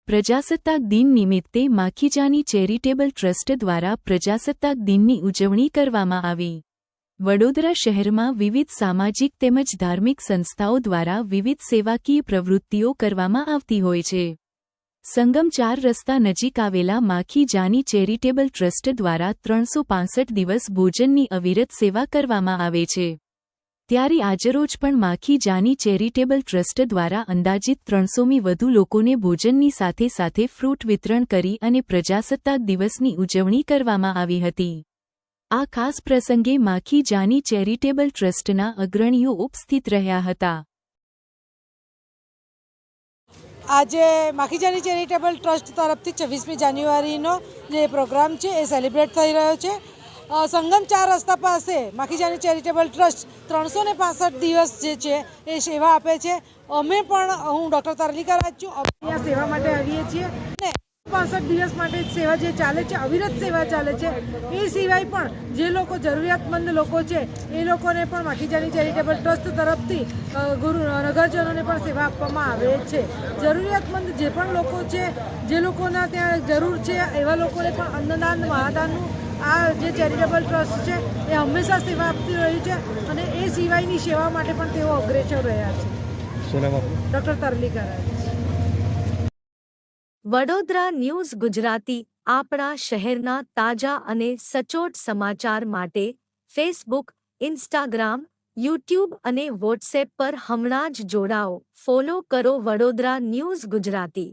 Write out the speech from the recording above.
પ્રજાસત્તાક દિન નિમિત્તે માખીજાની ચેરિટેબલ ટ્રસ્ટ દ્વારા પ્રજાસત્તાક દિનની ઉજવણી કરવામાં આવી। વડોદરા શહેરમાં વિવિધ સામાજિક તેમજ ધાર્મિક સંસ્થાઓ દ્વારા વિવિધ સેવાકીય પ્રવૃત્તિઓ કરવામાં આવતી હોય છે। સંગમ 4 રસ્તા નજીક આવેલા માખીજાની ચેરિટેબલ ટ્રસ્ટ દ્વારા 365 દિવસ ભોજનની અવિરત સેવા કરવામાં આવે છે। ત્યારે આજરોજ પણ માખીજાની ચેરિટેબલ ટ્રસ્ટ દ્વારા અંદાજિત 300મી વધુ લોકોને ભોજનની સાથે સાથે ફ્રૂટ વિતરણ કરી અને પ્રજાસત્તાક દિવસની ઉજવણી કરવામાં આવી હતી। આ ખાસ પ્રસંગે માખીજાની ચેરિટેબલ ટ્રસ્ટના અગ્રણીઓ ઉપસ્થિત રહ્યા હતા। આજે માખીજાની ચેરિટેબલ ટ્રસ્ટ તરફથી 26મી જાન્યુઆરીનો જે પ્રોગ્રામ છે એ સેલિબ્રેટ થઈ રહ્યો છે। સંગમ 4 રસ્તા પાસે માખીજાની ચેરિટેબલ ટ્રસ્ટ 365 દિવસ જે છે એ સેવા આપે છે। અમે પણ હું ડૉક્ટર તરલિકા રાજ છું, અમે અહીંયા સેવા માટે આવીએ છીએ અને 65 દિવસ માટે સેવા જે ચાલે છે, અવિરત સેવા ચાલે છે। એ સિવાય પણ જે લોકો જરૂરિયાતમંદ લોકો છે એ લોકોને પણ માખીજાની ચેરિટેબલ ટ્રસ્ટ તરફથી નગરજનોને પણ સેવા આપવામાં આવે છે। જરૂરિયાતમંદ જે પણ લોકો છે, જે લોકોના ત્યાં જરૂર છે એવા લોકોને પણ અન્નદાન મહાદાનનું આ જે ચેરિટેબલ ટ્રસ્ટ છે એ હંમેશા સેવા આપતી રહી છે અને એ સિવાયની સેવા માટે પણ તેઓ અગ્રેસર રહ્યા છે। ડૉક્ટર તરલિકા રાજ। વડોદરા ન્યૂઝ ગુજરાતી આપણા શહેરના તાજા અને સચોટ સમાચાર માટે ફેસબુક, ઇન્સ્ટાગ્રામ, યુટ્યુબ અને વોટ્સએપ પર હમણાં જ જોડાઓ, ફોલો કરો વડોદરા ન્યૂઝ ગુજરાતી।